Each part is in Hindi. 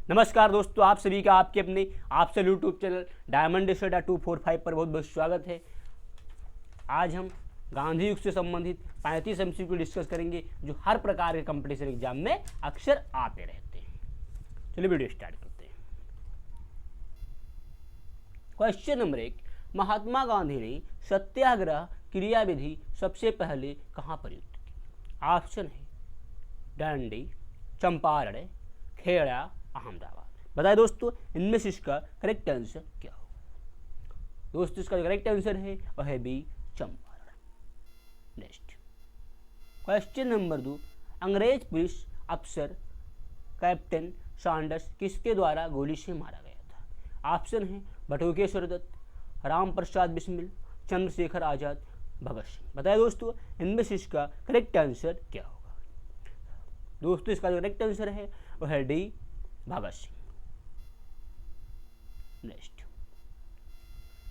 नमस्कार दोस्तों, आप सभी का आपके अपने आपसे यूट्यूब चैनल डायमंड स्टडी 245 पर बहुत बहुत स्वागत है। आज हम गांधी युग से संबंधित 35 एमसीक्यू डिस्कस करेंगे जो हर प्रकार के कंपटीशन एग्जाम में अक्सर आते रहते हैं। चलिए वीडियो स्टार्ट करते हैं। क्वेश्चन नंबर 1, महात्मा गांधी ने सत्याग्रह क्रियाविधि सबसे पहले कहाँ प्रयुक्त की? ऑप्शन है डांडी, चंपारण, खेड़ा, अहमदाबाद। बताए दोस्तों इनमें से इसका करेक्ट आंसर क्या होगा? दोस्तों इसका जो करेक्ट आंसर है वह है B, Champaran. Next question number 2, अंग्रेज पुलिस अफसर कैप्टन सैंडर्स किसके द्वारा गोली से मारा गया था? ऑप्शन है बटुकेश्वर दत्त, राम प्रसाद बिस्मिल, चंद्रशेखर आजाद, भगत सिंह। बताए दोस्तों इनमें से इसका करेक्ट आंसर क्या होगा? दोस्तों इसका जो करेक्ट आंसर है वह है D, Bhagat Singh. Next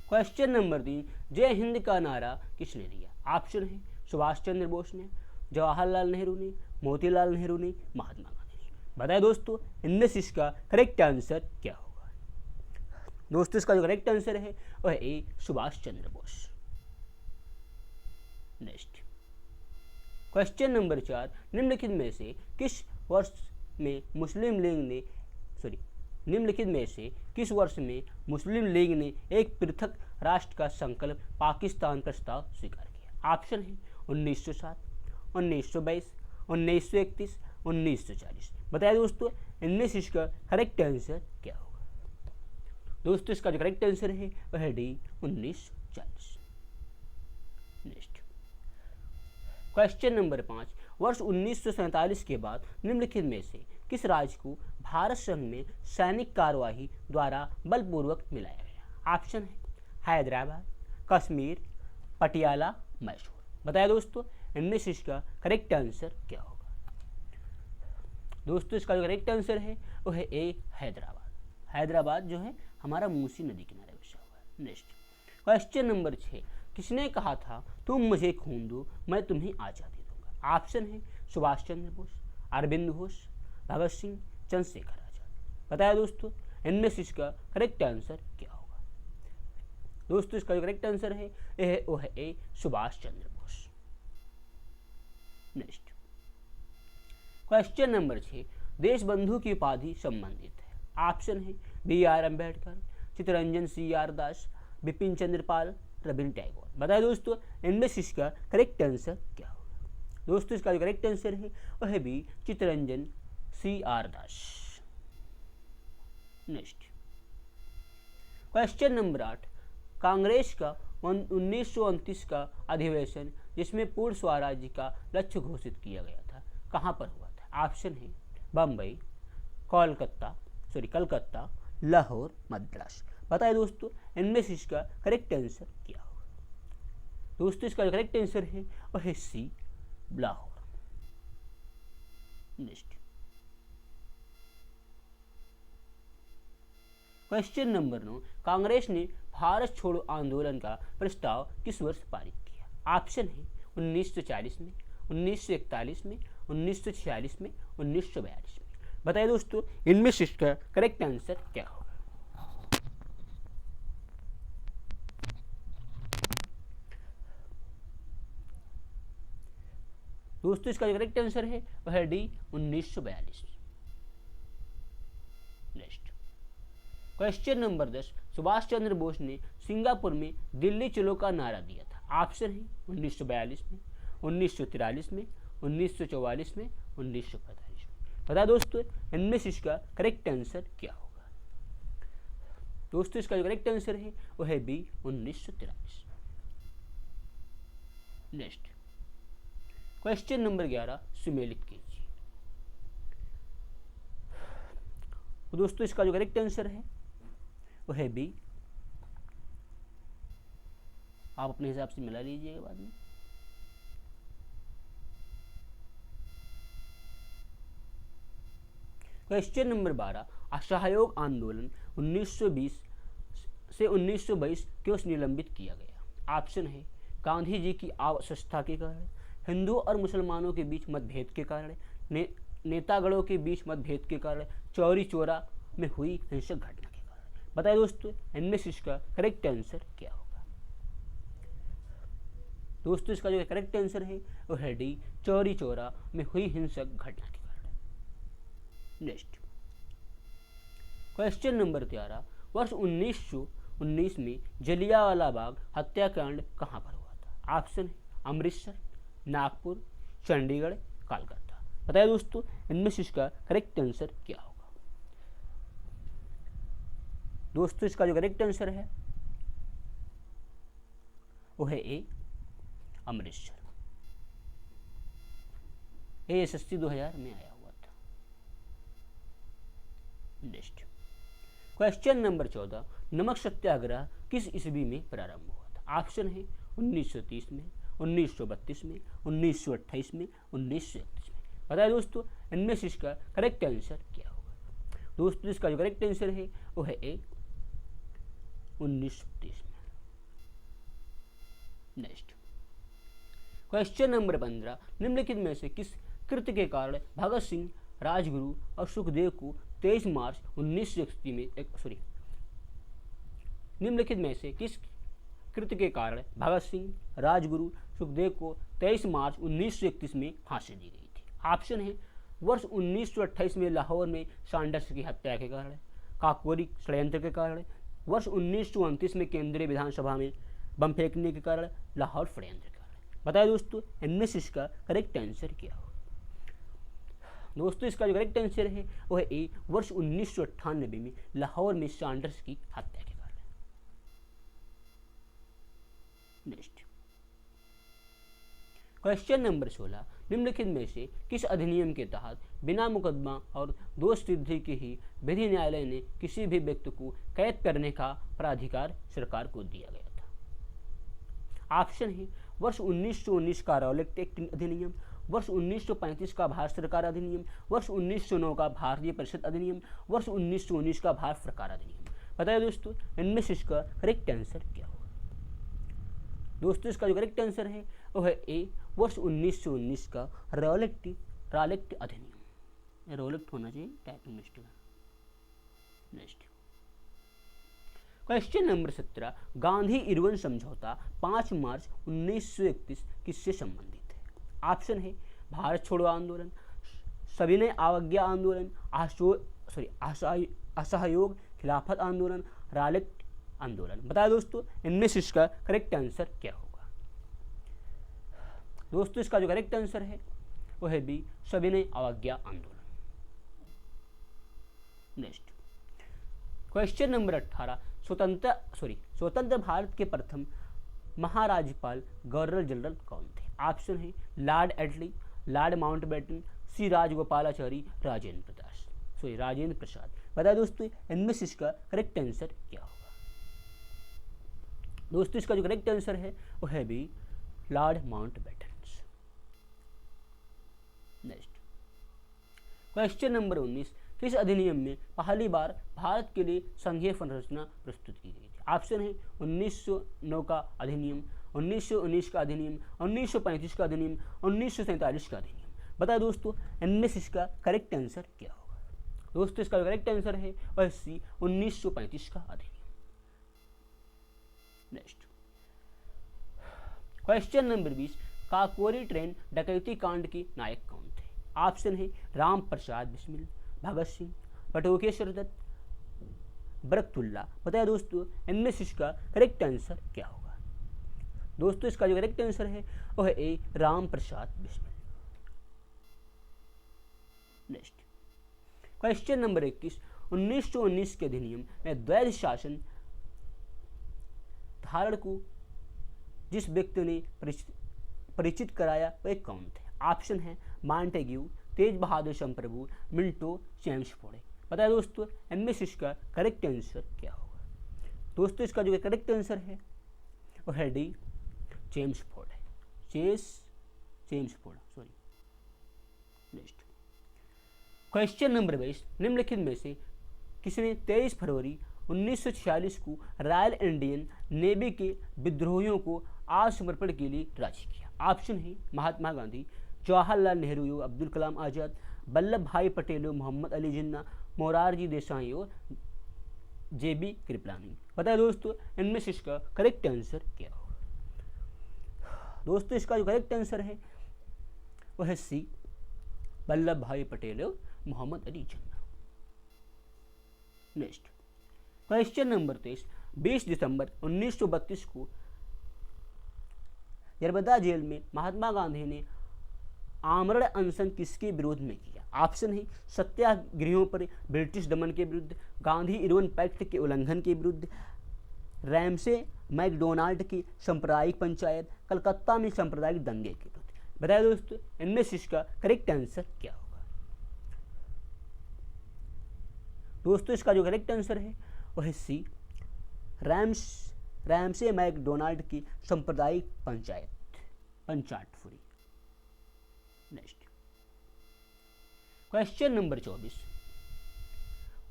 question number 3, जय हिंद का नारा किसने दिया? ऑप्शन है सुभाष चंद्र बोस ने, जवाहरलाल नेहरू ने, मोतीलाल नेहरू ने, महात्मा गांधी ने। बताए दोस्तों इनमें से इसका करेक्ट आंसर क्या होगा? दोस्तों इसका जो करेक्ट आंसर है वह है A, Subhash Chandra Bose. Next question number 4, निम्नलिखित में से किस वर्ष में मुस्लिम लीग ने एक पृथक राष्ट्र का संकल्प पाकिस्तान प्रस्ताव स्वीकार किया? ऑप्शन है 1907, 1922, 1931, 1940। बताया दोस्तों इनमें से इसका करेक्ट आंसर क्या होगा? दोस्तों इसका जो करेक्ट आंसर है वह है डी, 1940। नेक्स्ट क्वेश्चन नंबर 5, वर्ष 1947 के बाद निम्नलिखित में से किस राज्य को भारत संघ में सैनिक कार्यवाही द्वारा बलपूर्वक मिलाया गया? ऑप्शन है हैदराबाद, कश्मीर, पटियाला, मैसूर। बताया दोस्तों इनमें से इसका करेक्ट आंसर क्या होगा? दोस्तों इसका जो करेक्ट आंसर है वो है ए, हैदराबाद। हैदराबाद जो है हमारा मूसी नदी किनारे बसा हुआ है। नेक्स्ट क्वेश्चन नंबर 6, किसने कहा था तुम मुझे खून दो मैं तुम्हें आज़ादी दूंगा? ऑप्शन है सुभाष चंद्र बोस, अरविंद घोष, भगत सिंह, चंद्रशेखर आजाद। बताया दोस्तों इनमें से इसका करेक्ट आंसर क्या होगा? दोस्तों इसका जो करेक्ट आंसर है वो है A, Subhash Chandra Bose. Next question number 6, Desh Bandhu की उपाधि संबंधित है? ऑप्शन है B R Ambedkar, Chittaranjan CR Das, Bipin Chandra Pal, Rabindra Tagore. बताया दोस्तों इनमें से इसका करेक्ट आंसर क्या होगा? दोस्तों इसका जो करेक्ट आंसर है वह है बी, चित्तरंजन CR दास। नेक्स्ट क्वेश्चन नंबर 8, कांग्रेस का 1929 का अधिवेशन जिसमें पूर्ण स्वराज्य का लक्ष्य घोषित किया गया था कहाँ पर हुआ था? ऑप्शन है बम्बई, कलकत्ता, लाहौर, मद्रास। बताए दोस्तों इनमें से इसका करेक्ट आंसर क्या होगा? दोस्तों इसका करेक्ट आंसर है वह है C, Lahore. Next question number 9, Congress ने भारत छोड़ो आंदोलन का प्रस्ताव किस वर्ष पारित किया? ऑप्शन है 1940 में, 1941 में, 1946 में, 1942 में। बताइए दोस्तों इनमें से इसका करेक्ट आंसर क्या होगा? दोस्तों इसका जो करेक्ट आंसर है वह है D, 1942। Next question number 10, Subhash Chandra Bose ने सिंगापुर में दिल्ली चलो का नारा दिया था? ऑप्शन है 1942 में, 1943 में, 1944 में, 1945 में। बता दोस्तों इनमें से इसका करेक्ट आंसर क्या होगा? दोस्तों इसका जो करेक्ट आंसर है वह है बी, 1943। नेक्स्ट क्वेश्चन नंबर 11, सुमेलित कीजिए। तो दोस्तों इसका जो करेक्ट आंसर है वह है बी। आप अपने हिसाब से मिला लीजिएगा बाद में। क्वेश्चन नंबर 12, असहयोग आंदोलन 1920 से 1922 क्यों निलंबित किया गया? ऑप्शन है गांधी जी की अवस्था के कारण, हिंदुओं और मुसलमानों के बीच मतभेद के कारण, नेतागणों के बीच मतभेद के कारण, चौरी चौरा में हुई हिंसक घटना के कारण। बताइए दोस्तों इनमें से इसका करेक्ट आंसर क्या होगा। दोस्तों इसका जो करेक्ट आंसर है वो है डी, चौरी चौरा में हुई हिंसक घटना के कारण। नेक्स्ट क्वेश्चन नंबर 13, वर्ष 1919 में जलियांवाला बाग हत्याकांड कहाँ पर हुआ था। ऑप्शन है अमृतसर, नागपुर, चंडीगढ़, कोलकाता। बताइए दोस्तों इनमें से इसका करेक्ट आंसर क्या होगा। दोस्तों इसका जो करेक्ट आंसर है वो है ए, अमृतसर। ये SSC 2000 में आया हुआ था। नेक्स्ट क्वेश्चन नंबर 14, नमक सत्याग्रह किस ईस्वी में प्रारंभ हुआ था। ऑप्शन है 1930 में, 1932 में, 1928 में, 1931 में। बताइए दोस्तों इनमें से इसका करेक्ट आंसर क्या होगा। दोस्तों इसका जो करेक्ट आंसर है वो है ए, 1930 में। नेक्स्ट क्वेश्चन नंबर 15, निम्नलिखित में से किस कृत्य के कारण भगत सिंह, राजगुरु और सुखदेव को 23 मार्च 1931 में निम्नलिखित में से किस कृत्य के कारण भगत सिंह, राजगुरु, सुखदेव को 23 मार्च 1931 में फांसी दी गई थी। ऑप्शन है वर्ष 1928 में लाहौर में सैंडर्स की हत्या के कारण, काकोरी षड्यंत्र के कारण, वर्ष 1929 में केंद्रीय विधानसभा में बम फेंकने के कारण, लाहौर षड्यंत्र के कारण। बताइए दोस्तों इनमें से इसका करेक्ट आंसर क्या होगा। दोस्तों इसका जो करेक्ट आंसर है वो है ए, वर्ष 1998 में लाहौर में सैंडर्स की हत्या के कारण। नेक्स्ट क्वेश्चन नंबर 16, निम्नलिखित में से किस अधिनियम के तहत बिना मुकदमा और दोष सिद्धि के ही विधि न्यायालय ने किसी भी व्यक्ति को कैद करने का प्राधिकार सरकार को दिया गया था। ऑप्शन है वर्ष 1919 का रॉलेट एक्ट अधिनियम, वर्ष 1935 का भारत सरकार अधिनियम, वर्ष 1909 का भारतीय परिषद अधिनियम, वर्ष 1919 का भारत सरकार अधिनियम। बताइए दोस्तों इनमें से इसका करेक्ट आंसर क्या होगा। दोस्तों इसका जो करेक्ट आंसर है वो है ए, वर्ष 1919 का रॉलेट अधिनियम। रॉलेट होना चाहिए, typing mistake. Next question number 17, Gandhi Irwin समझौता 5 मार्च 1931 किससे संबंधित है। ऑप्शन है भारत छोड़ो आंदोलन, सविनय अवज्ञा आंदोलन, असहयोग खिलाफत आंदोलन, रॉलेट आंदोलन। बताया दोस्तों इनमें से इसका करेक्ट आंसर क्या होगा। दोस्तों इसका जो करेक्ट आंसर है वो है बी, सविनय अवज्ञा आंदोलन। नेक्स्ट क्वेश्चन नंबर 18, स्वतंत्र भारत के प्रथम महाराज्यपाल गवर्नर जनरल कौन थे। ऑप्शन है लॉर्ड एटली, लॉर्ड माउंटबेटन, सी राजगोपालाचारी, राजेंद्र प्रसाद। बताया दोस्तों इनमें से इसका करेक्ट आंसर क्या होगा। दोस्तों इसका जो करेक्ट आंसर है वो है B, lord Mountbatten. Next question number 19, किस अधिनियम में पहली बार भारत के लिए संघीय संरचना प्रस्तुत की गई थी। ऑप्शन है 1909 का अधिनियम, 1919 का अधिनियम, 1935 का अधिनियम, 1947 का अधिनियम। बताए दोस्तों इनमें से इसका करेक्ट आंसर क्या होगा। दोस्तों इसका करेक्ट आंसर है वह सी, 1935 का अधिनियम। Next question number 20, Kakori train डकैती कांड के नायक कौन थे। ऑप्शन है राम प्रसाद बिस्मिल, भगत सिंह, बटुकेश्वर दत्त, बरकतुल्ला। बताया दोस्तों इनमें से इसका करेक्ट आंसर क्या होगा। दोस्तों इसका जो करेक्ट आंसर है वो है ए, Ram Prasad Bismil. Next question number 21, 1919 के अधिनियम में द्वैध शासन धारण को जिस व्यक्ति ने परिचित कराया वह कौन थे। ऑप्शन है मॉन्टेग्यू, तेज बहादुर संप्रभु, मिल्टो, चेम्सफोर्ड। बताया दोस्तों इनमें से इसका करेक्ट आंसर क्या होगा। दोस्तों इसका जो करेक्ट आंसर है वो है डी, चेम्सफोर्ड है, Chelmsford sorry. Next question number 22, निम्नलिखित में से किसने 23 फरवरी 1946 को रॉयल इंडियन नेवी के विद्रोहियों को आत्मसमर्पण के लिए राजी किया। ऑप्शन है महात्मा गांधी, जवाहरलाल नेहरू और अब्दुल कलाम आज़ाद, वल्लभ भाई पटेल और मोहम्मद अली जिन्ना, मोरारजी देसाई और JB कृपलानी। बताइए दोस्तों इनमें से इसका करेक्ट आंसर क्या होगा। दोस्तों इसका जो करेक्ट आंसर है वह है सी, वल्लभ भाई पटेल और Mohammad Ali Jinnah. Next question number 23, 20 दिसंबर 1932 को नर्मदा जेल में महात्मा गांधी ने आमरण अनशन किसके विरोध में किया। ऑप्शन है सत्याग्रहियों पर ब्रिटिश दमन के विरुद्ध, गांधी इरविन पैक्ट के उल्लंघन के विरुद्ध, रैमसे मैकडोनाल्ड की सांप्रदायिक पंचायत, कलकत्ता में सांप्रदायिक दंगे के विरुद्ध। बताइए दोस्तों इनमें से इसका करेक्ट आंसर क्या होगा। दोस्तों इसका जो करेक्ट आंसर है वह है सी, रैमसे मैकडोनाल्ड की सांप्रदायिक पंचायत फुरी। नेक्स्ट क्वेश्चन नंबर 24,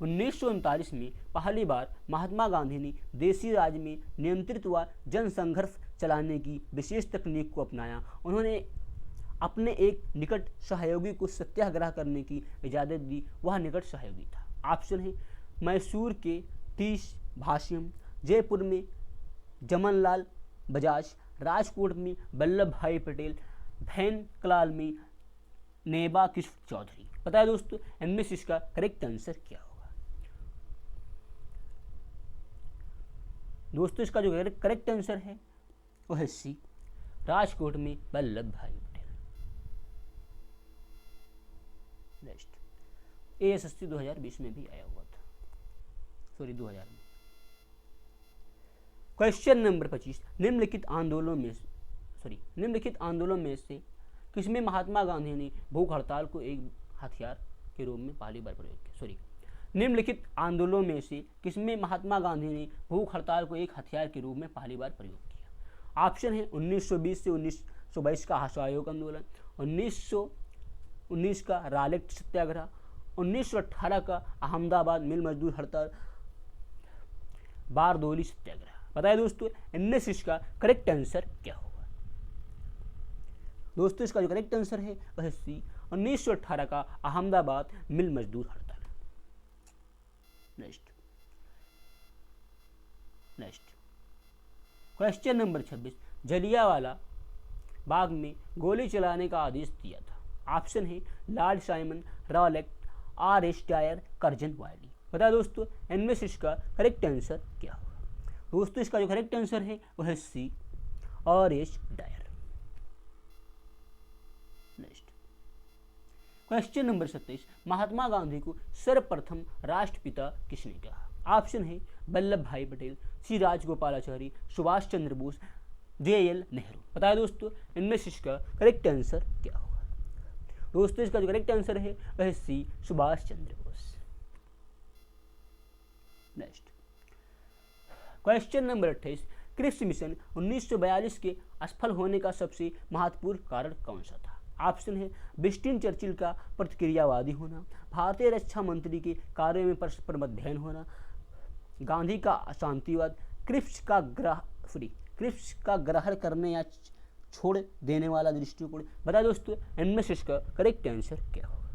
1939 में पहली बार महात्मा गांधी ने देसी राज में नियंत्रित व जनसंघर्ष चलाने की विशेष तकनीक को अपनाया। उन्होंने अपने एक निकट सहयोगी को सत्याग्रह करने की इजाज़त दी। वह निकट सहयोगी था। ऑप्शन है मैसूर के 30 भाष्यम, जयपुर में जमनलाल बजाज, राजकोट में वल्लभ भाई पटेल, भैनकलाल में नेबा किशोर चौधरी। पता है दोस्तों इनमें से इसका करेक्ट आंसर क्या होगा। दोस्तों इसका जो करेक्ट आंसर है वह है सी, राजकोट में वल्लभ भाई पटेल। नेक्स्ट ASSC 2020 में भी आया हुआ था, सॉरी 2000 में। क्वेश्चन नंबर 25, निम्नलिखित आंदोलन में से किसमें महात्मा गांधी ने भूख हड़ताल को एक हथियार के रूप में पहली बार प्रयोग किया। निम्नलिखित आंदोलनों में से किसमें महात्मा गांधी ने भूख हड़ताल को एक हथियार के रूप में पहली बार प्रयोग किया। ऑप्शन है 1920 से 1922 का असहयोग आंदोलन, 1919 का रालेट सत्याग्रह, 1918 का अहमदाबाद मिल मजदूर हड़ताल, बारदोली सत्याग्रह। बताइए दोस्तों इनमें से इसका करेक्ट आंसर क्या होगा। दोस्तों इसका जो करेक्ट आंसर है वह सी, 1918 का अहमदाबाद मिल मजदूर हड़ताल। Next question number 26, Jallianwala Bagh में गोली चलाने का आदेश दिया था। ऑप्शन है lord Simon, Rowlatt, RS Dyer, Curzon Wyllie. बताया दोस्तों इनमें से इसका करेक्ट आंसर क्या होगा। दोस्तों इसका जो करेक्ट आंसर है वह है C, RS Dyer. Next question number 27, Mahatma Gandhi को सर्वप्रथम राष्ट्रपिता किसने कहा। ऑप्शन है वल्लभ भाई पटेल, सी राजगोपालाचारी, सुभाष चंद्र बोस, JL नेहरू। बताया दोस्तों इनमें से इसका करेक्ट आंसर क्या होगा। दोस्तों इसका जो करेक्ट आंसर है वह C, Subhash Chandra Bose. Next question number 28, Cripps mission 1942 के असफल होने का सबसे महत्वपूर्ण कारण कौन सा था। ऑप्शन है विंस्टन चर्चिल का प्रतिक्रियावादी होना, भारतीय रक्षा मंत्री के कार्यों में परस्पर अध्ययन होना, गांधी का अशांतिवाद, क्रिप्स का ग्रहण करने या छोड़ देने वाला दृष्टिकोण। बता दोस्तों इनमें से इसका करेक्ट आंसर क्या होगा।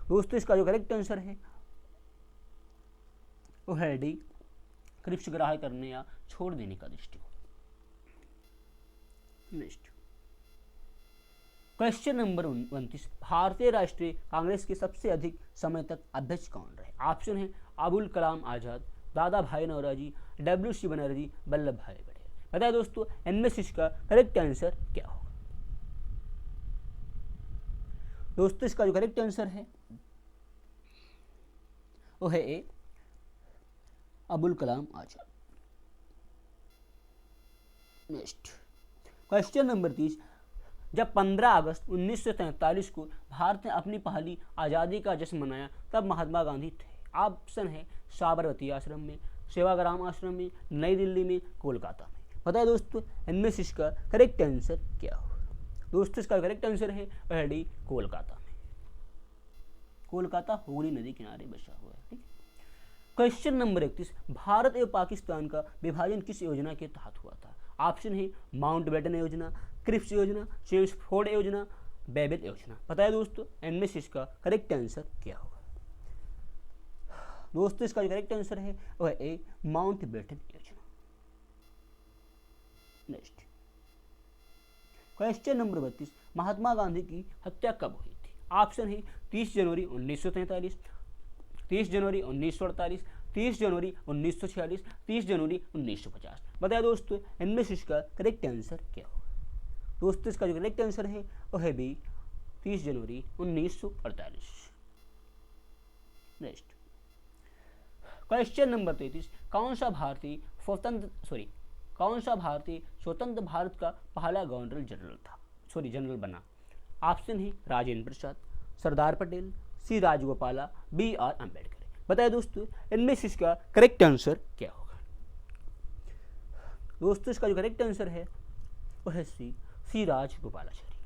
दोस्तों इसका जो करेक्ट आंसर है वो है डी, क्रिप्स ग्रहण करने या छोड़ देने का दृष्टिकोण। नेक्स्ट क्वेश्चन नंबर 29, भारतीय राष्ट्रीय कांग्रेस के सबसे अधिक समय तक अध्यक्ष कौन रहे। ऑप्शन है अबुल कलाम आजाद, दादा भाई नौरोजी, WC बनर्जी, वल्लभ भाई पटेल। बताया दोस्तों इनमें से इसका करेक्ट आंसर क्या होगा। दोस्तों इसका जो करेक्ट आंसर है वो है ए, Abul Kalam Azad. Next question number 30, जब 15 अगस्त 1943 को भारत ने अपनी पहली आज़ादी का जश्न मनाया तब महात्मा गांधी थे। ऑप्शन है साबरमती आश्रम में, सेवाग्राम आश्रम में, नई दिल्ली में, कोलकाता में। पता है दोस्तों इनमें से इसका करेक्ट आंसर क्या होगा। दोस्तों इसका करेक्ट आंसर है वह डी, कोलकाता में। कोलकाता हुगली नदी किनारे बसा हुआ है। ठीक। क्वेश्चन नंबर 31, भारत एवं पाकिस्तान का विभाजन किस योजना के तहत हुआ था। ऑप्शन है माउंटबेटन योजना, क्रिप्स योजना, चेम्सफोर्ड योजना, बेबल योजना। बताया दोस्तों, इनमें से इसका करेक्ट आंसर क्या होगा? दोस्तों इसका जो करेक्ट आंसर है वह है ए, माउंटबेटन योजना। Next question number 32, Mahatma Gandhi की हत्या कब हुई थी? ऑप्शन है 30 जनवरी 1943, 30 जनवरी 1948, 30 जनवरी 1946, 30 जनवरी 1950। बताया दोस्तों, इनमें से इसका करेक्ट आंसर क्या होगा? दोस्तों इसका जो करेक्ट आंसर है वह है बी, 30 जनवरी 1948। नेक्स्ट क्वेश्चन नंबर 33, कौन सा भारतीय स्वतंत्र भारत का पहला गवर्नर जनरल बना? ऑप्शन है राजेंद्र प्रसाद, सरदार पटेल, सी राजगोपाला, बी आर अम्बेडकर। बताइए दोस्तों, इनमें से इसका करेक्ट आंसर क्या होगा? दोस्तों इसका जो करेक्ट आंसर है वह है सी राजगोपालाचारी।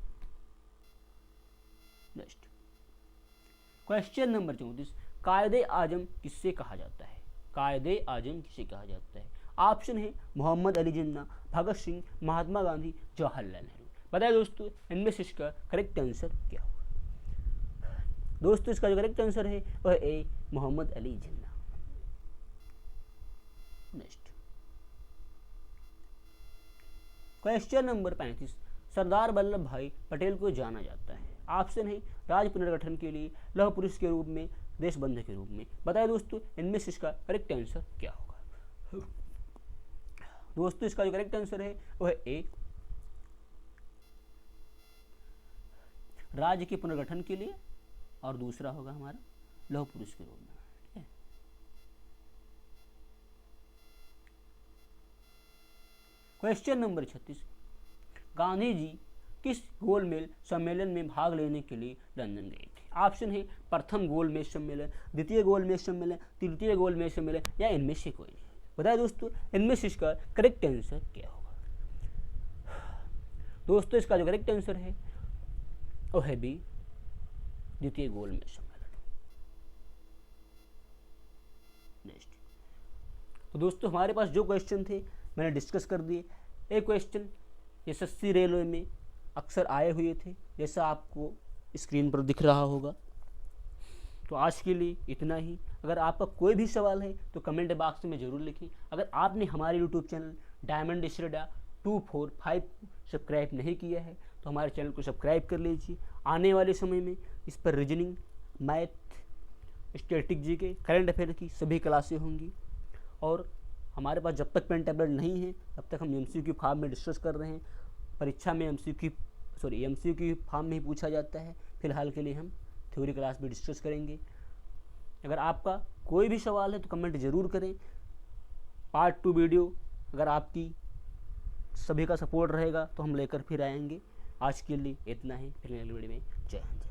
नेक्स्ट क्वेश्चन नंबर 34, कायदे आजम किससे कहा जाता है? कायदे आजम किसे कहा जाता है? ऑप्शन है मोहम्मद अली जिन्ना, भगत सिंह, महात्मा गांधी, जवाहरलाल नेहरू। बताइए दोस्तों, इनमें से इसका करेक्ट आंसर क्या होगा? दोस्तों इसका जो करेक्ट आंसर है वह ए, Mohammad Ali Jinnah. Next question number 35, Sardar Vallabh भाई पटेल को जाना जाता है। ऑप्शन है राज्य पुनर्गठन के लिए, लौह पुरुष के रूप में, देशबंधु के रूप में। बताइए दोस्तों, इनमें से इसका करेक्ट आंसर क्या होगा? दोस्तों इसका जो करेक्ट आंसर है वह है ए, राज्य के पुनर्गठन के लिए, और दूसरा होगा हमारा लौह पुरुष के रूप में। ठीक है। क्वेश्चन नंबर 36, गांधी जी किस गोलमेज सम्मेलन में भाग लेने के लिए लंदन गए थे? ऑप्शन है प्रथम गोलमेज सम्मेलन, द्वितीय गोलमेज सम्मेलन, तृतीय गोलमेज सम्मेलन, या इनमें से कोई नहीं। बताइए दोस्तों, इनमें से इसका करेक्ट आंसर क्या होगा? दोस्तों इसका जो करेक्ट आंसर है वो है बी, द्वितीय गोलमेज सम्मेलन। नेक्स्ट तो दोस्तों हमारे पास जो क्वेश्चन थे मैंने डिस्कस कर दिए। एक क्वेश्चन एसएससी रेलवे में अक्सर आए हुए थे, जैसा आपको स्क्रीन पर दिख रहा होगा। तो आज के लिए इतना ही। अगर आपका कोई भी सवाल है तो कमेंट बॉक्स में ज़रूर लिखें। अगर आपने हमारे YouTube channel diamond study 245 subscribe नहीं किया है तो हमारे चैनल को सब्सक्राइब कर लीजिए। आने वाले समय में इस पर रीजनिंग, मैथ, स्टैटिक जी के, करंट अफेयर की सभी क्लासें होंगी। और हमारे पास जब तक पेन टैबलेट नहीं है तब तक हम MCQ फॉर्म में डिस्कस कर रहे हैं। परीक्षा में MCQ फॉर्म में ही पूछा जाता है। फिलहाल के लिए हम थ्योरी क्लास भी डिस्कस करेंगे। अगर आपका कोई भी सवाल है तो कमेंट ज़रूर करें। पार्ट 2 वीडियो अगर आपकी सभी का सपोर्ट रहेगा तो हम लेकर फिर आएंगे। आज के लिए इतना ही, फिर अगली वीडियो में जय हिंद।